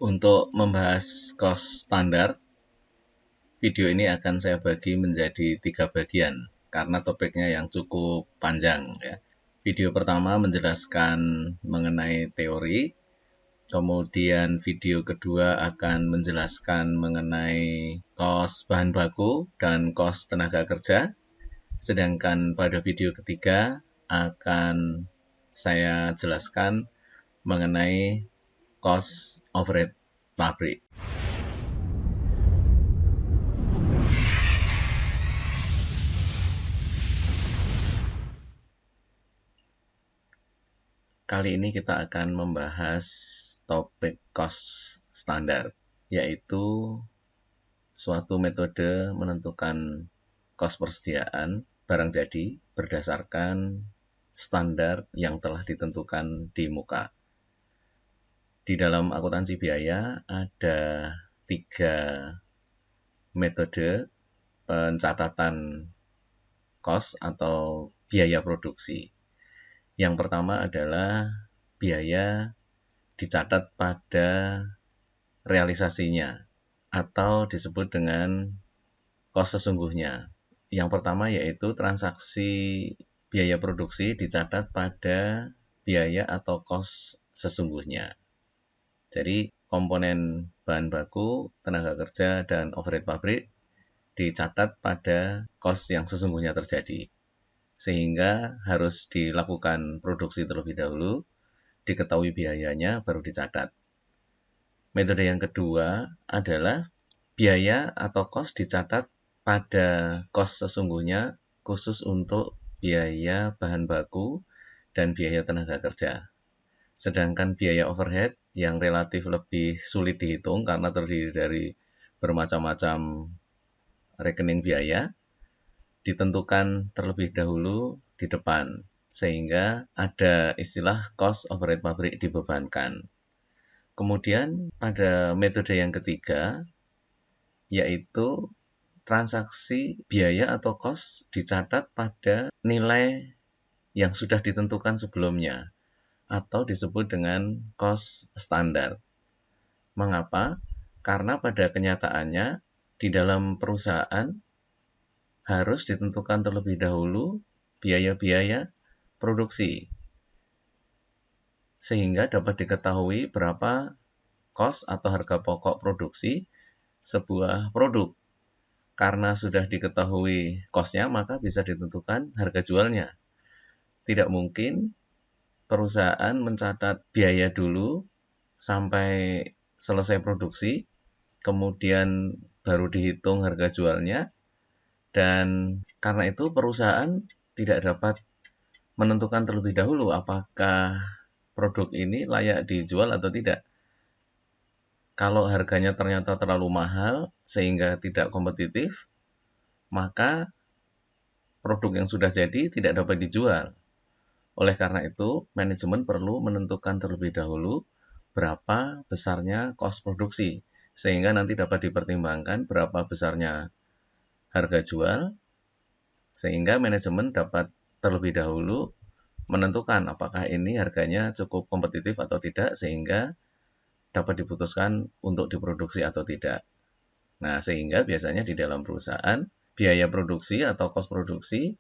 Untuk membahas cost standar, video ini akan saya bagi menjadi 3 bagian karena topiknya yang cukup panjang ya. Video pertama menjelaskan mengenai teori, kemudian video kedua akan menjelaskan mengenai cost bahan baku dan cost tenaga kerja. Sedangkan pada video ketiga akan saya jelaskan mengenai cost overhead pabrik. Kali ini kita akan membahas topik cost standar, yaitu suatu metode menentukan cost persediaan barang jadi berdasarkan standar yang telah ditentukan di muka. Di dalam akuntansi biaya ada 3 metode pencatatan cost atau biaya produksi. Yang pertama adalah biaya dicatat pada realisasinya atau disebut dengan cost sesungguhnya. Yang pertama yaitu transaksi biaya produksi dicatat pada biaya atau cost sesungguhnya. Jadi komponen bahan baku, tenaga kerja, dan overhead pabrik dicatat pada cost yang sesungguhnya terjadi. Sehingga harus dilakukan produksi terlebih dahulu, diketahui biayanya, baru dicatat. Metode yang kedua adalah biaya atau cost dicatat pada cost sesungguhnya khusus untuk biaya bahan baku dan biaya tenaga kerja. Sedangkan biaya overhead yang relatif lebih sulit dihitung karena terdiri dari bermacam-macam rekening biaya, ditentukan terlebih dahulu di depan, sehingga ada istilah cost overhead pabrik dibebankan. Kemudian pada metode yang ketiga, yaitu transaksi biaya atau cost dicatat pada nilai yang sudah ditentukan sebelumnya, atau disebut dengan cost standar. Mengapa? Karena pada kenyataannya di dalam perusahaan harus ditentukan terlebih dahulu biaya-biaya produksi, sehingga dapat diketahui berapa cost atau harga pokok produksi sebuah produk. Karena sudah diketahui cost-nya, maka bisa ditentukan harga jualnya. Tidak mungkin perusahaan mencatat biaya dulu sampai selesai produksi, kemudian baru dihitung harga jualnya, dan karena itu perusahaan tidak dapat menentukan terlebih dahulu apakah produk ini layak dijual atau tidak. Kalau harganya ternyata terlalu mahal sehingga tidak kompetitif, maka produk yang sudah jadi tidak dapat dijual. Oleh karena itu, manajemen perlu menentukan terlebih dahulu berapa besarnya cost produksi, sehingga nanti dapat dipertimbangkan berapa besarnya harga jual, sehingga manajemen dapat terlebih dahulu menentukan apakah ini harganya cukup kompetitif atau tidak, sehingga dapat diputuskan untuk diproduksi atau tidak. Nah, sehingga biasanya di dalam perusahaan, biaya produksi atau cost produksi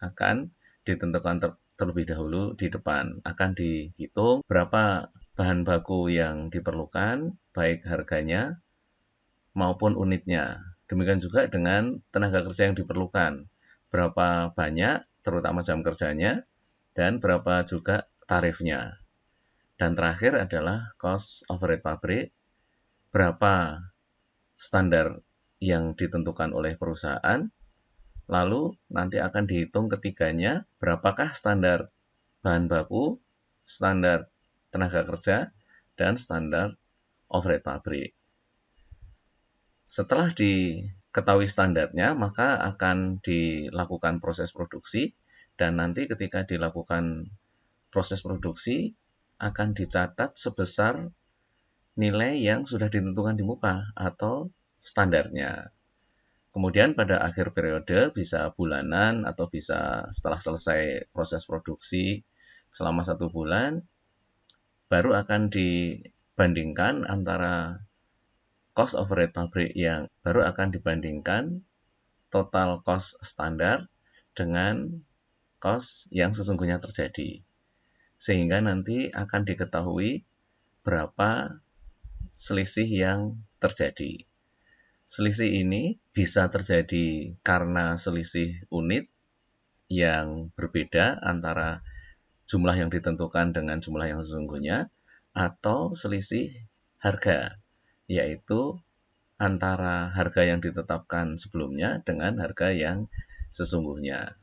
akan ditentukan terlebih dahulu di depan. Akan dihitung berapa bahan baku yang diperlukan, baik harganya maupun unitnya. Demikian juga dengan tenaga kerja yang diperlukan. Berapa banyak, terutama jam kerjanya, dan berapa juga tarifnya. Dan terakhir adalah cost overhead pabrik, berapa standar yang ditentukan oleh perusahaan, lalu nanti akan dihitung ketiganya, berapakah standar bahan baku, standar tenaga kerja, dan standar overhead pabrik. Setelah diketahui standarnya, maka akan dilakukan proses produksi, dan nanti ketika dilakukan proses produksi, akan dicatat sebesar nilai yang sudah ditentukan di muka atau standarnya. Kemudian pada akhir periode bisa bulanan atau bisa setelah selesai proses produksi selama 1 bulan, baru akan bandingkan antara cost overhead pabrik yang baru akan dibandingkan total cost standar dengan cost yang sesungguhnya terjadi. Sehingga nanti akan diketahui berapa selisih yang terjadi. Selisih ini bisa terjadi karena selisih unit yang berbeda antara jumlah yang ditentukan dengan jumlah yang sesungguhnya, atau selisih harga, yaitu antara harga yang ditetapkan sebelumnya dengan harga yang sesungguhnya.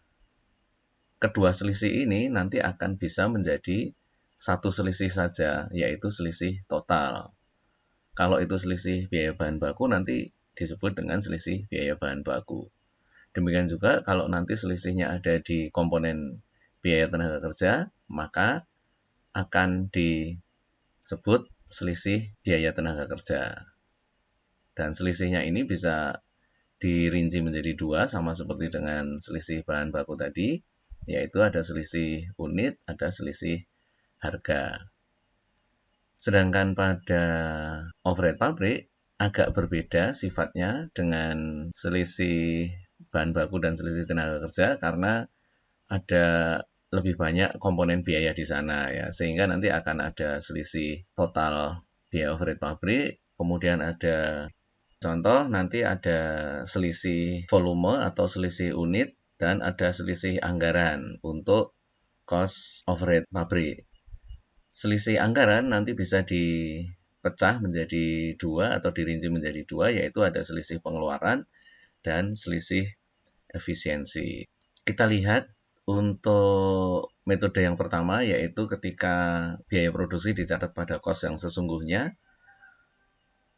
Kedua selisih ini nanti akan bisa menjadi satu selisih saja, yaitu selisih total. Kalau itu selisih biaya bahan baku, nanti disebut dengan selisih biaya bahan baku. Demikian juga kalau nanti selisihnya ada di komponen biaya tenaga kerja, maka akan disebut selisih biaya tenaga kerja. Dan selisihnya ini bisa dirinci menjadi dua, sama seperti dengan selisih bahan baku tadi, yaitu ada selisih unit, ada selisih harga. Sedangkan pada overhead pabrik agak berbeda sifatnya dengan selisih bahan baku dan selisih tenaga kerja karena ada lebih banyak komponen biaya di sana ya, sehingga nanti akan ada selisih total biaya overhead pabrik, kemudian ada contoh nanti ada selisih volume atau selisih unit dan ada selisih anggaran untuk cost overhead pabrik. Selisih anggaran nanti bisa dipecah menjadi dua atau dirinci menjadi dua, yaitu ada selisih pengeluaran dan selisih efisiensi. Kita lihat untuk metode yang pertama, yaitu ketika biaya produksi dicatat pada kos yang sesungguhnya,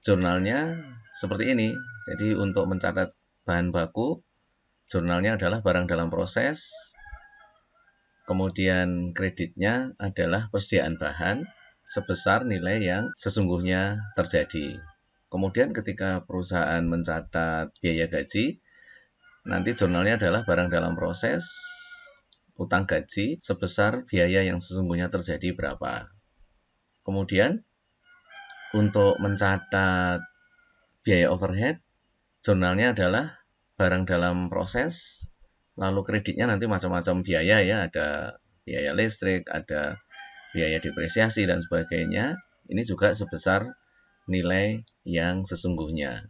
jurnalnya seperti ini. Jadi untuk mencatat bahan baku, jurnalnya adalah barang dalam proses, kemudian kreditnya adalah persediaan bahan sebesar nilai yang sesungguhnya terjadi. Kemudian ketika perusahaan mencatat biaya gaji, nanti jurnalnya adalah barang dalam proses, utang gaji sebesar biaya yang sesungguhnya terjadi berapa. Kemudian untuk mencatat biaya overhead, jurnalnya adalah barang dalam proses, lalu kreditnya nanti macam-macam biaya ya, ada biaya listrik, ada biaya depresiasi dan sebagainya. Ini juga sebesar nilai yang sesungguhnya.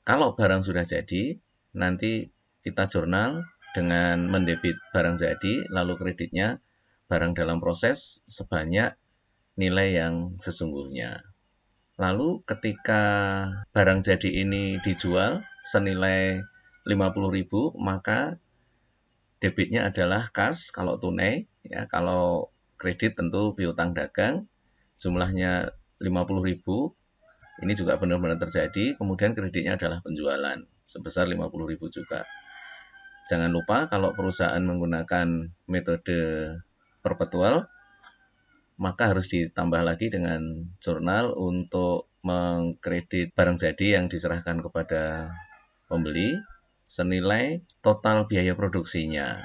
Kalau barang sudah jadi, nanti kita jurnal dengan mendebit barang jadi, lalu kreditnya barang dalam proses sebanyak nilai yang sesungguhnya. Lalu ketika barang jadi ini dijual senilai 50.000, maka debitnya adalah kas kalau tunai, ya. Kalau kredit tentu piutang dagang, jumlahnya 50.000, ini juga benar-benar terjadi, kemudian kreditnya adalah penjualan sebesar 50.000 juga. Jangan lupa kalau perusahaan menggunakan metode perpetual, maka harus ditambah lagi dengan jurnal untuk mengkredit barang jadi yang diserahkan kepada pembeli senilai total biaya produksinya.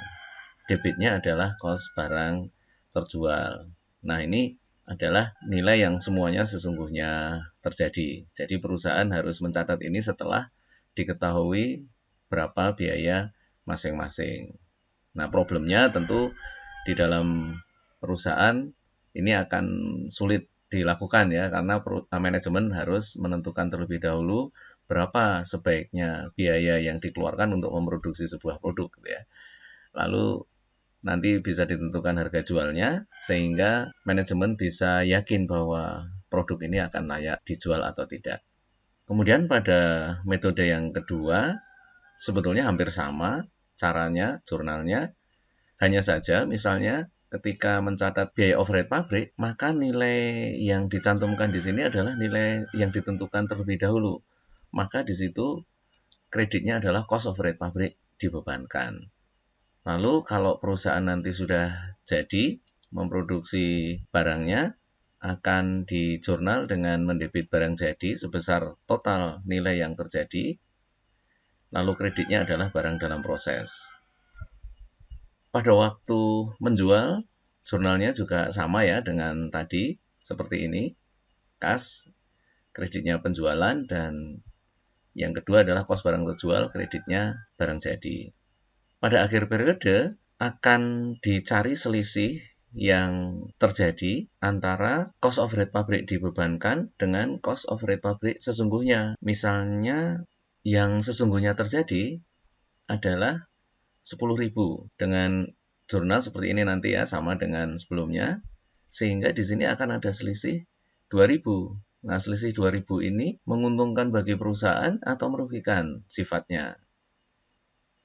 Debitnya adalah kos barang terjual. Nah, ini adalah nilai yang semuanya sesungguhnya terjadi. Jadi perusahaan harus mencatat ini setelah diketahui berapa biaya masing-masing. Nah, problemnya tentu di dalam perusahaan ini akan sulit dilakukan ya, karena manajemen harus menentukan terlebih dahulu berapa sebaiknya biaya yang dikeluarkan untuk memproduksi sebuah produk gitu ya. Lalu nanti bisa ditentukan harga jualnya sehingga manajemen bisa yakin bahwa produk ini akan layak dijual atau tidak. Kemudian pada metode yang kedua sebetulnya hampir sama caranya, jurnalnya, hanya saja misalnya ketika mencatat biaya overhead pabrik, maka nilai yang dicantumkan di sini adalah nilai yang ditentukan terlebih dahulu. Maka di situ kreditnya adalah cost overhead pabrik dibebankan. Lalu kalau perusahaan nanti sudah jadi memproduksi barangnya, akan dijurnal dengan mendebit barang jadi sebesar total nilai yang terjadi, lalu kreditnya adalah barang dalam proses. Pada waktu menjual, jurnalnya juga sama ya dengan tadi, seperti ini. kas, kreditnya penjualan, dan yang kedua adalah kos barang terjual, kreditnya barang jadi. Pada akhir periode akan dicari selisih yang terjadi antara cost of rate pabrik dibebankan dengan cost of rate pabrik sesungguhnya. Misalnya yang sesungguhnya terjadi adalah 10.000 dengan jurnal seperti ini nanti ya, sama dengan sebelumnya, sehingga di sini akan ada selisih 2.000. Nah, selisih 2.000 ini menguntungkan bagi perusahaan atau merugikan sifatnya.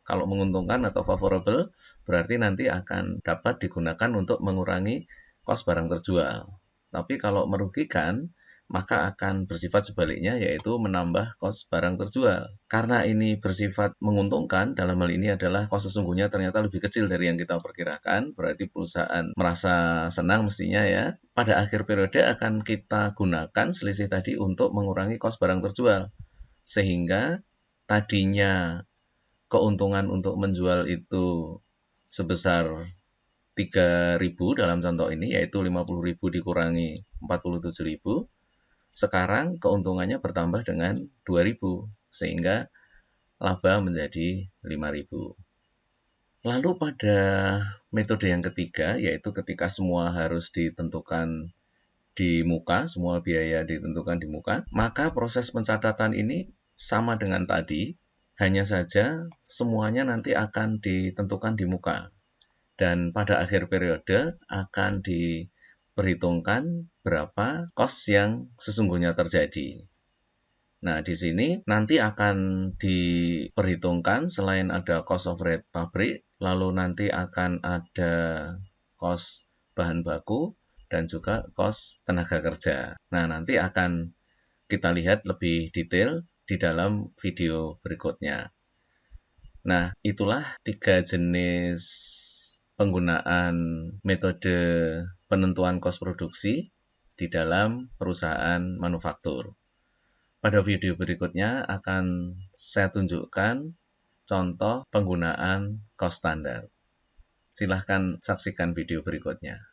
Kalau menguntungkan atau favorable, berarti nanti akan dapat digunakan untuk mengurangi kos barang terjual. Tapi kalau merugikan, maka akan bersifat sebaliknya, yaitu menambah kos barang terjual. Karena ini bersifat menguntungkan, dalam hal ini adalah kos sesungguhnya ternyata lebih kecil dari yang kita perkirakan, berarti perusahaan merasa senang mestinya ya. Pada akhir periode akan kita gunakan selisih tadi untuk mengurangi kos barang terjual. Sehingga tadinya keuntungan untuk menjual itu sebesar 3.000 dalam contoh ini, yaitu 50.000 dikurangi 47.000, sekarang keuntungannya bertambah dengan 2.000, sehingga laba menjadi 5.000. Lalu pada metode yang ketiga, yaitu ketika semua harus ditentukan di muka, semua biaya ditentukan di muka, maka proses pencatatan ini sama dengan tadi, hanya saja semuanya nanti akan ditentukan di muka. Dan pada akhir periode akan diperhitungkan berapa kos yang sesungguhnya terjadi. Nah, di sini nanti akan diperhitungkan selain ada cost of rate pabrik, lalu nanti akan ada kos bahan baku, dan juga kos tenaga kerja. Nah, nanti akan kita lihat lebih detail di dalam video berikutnya. Nah, itulah 3 jenis penggunaan metode penentuan kos produksi di dalam perusahaan manufaktur. Pada video berikutnya akan saya tunjukkan contoh penggunaan kos standar. Silahkan saksikan video berikutnya.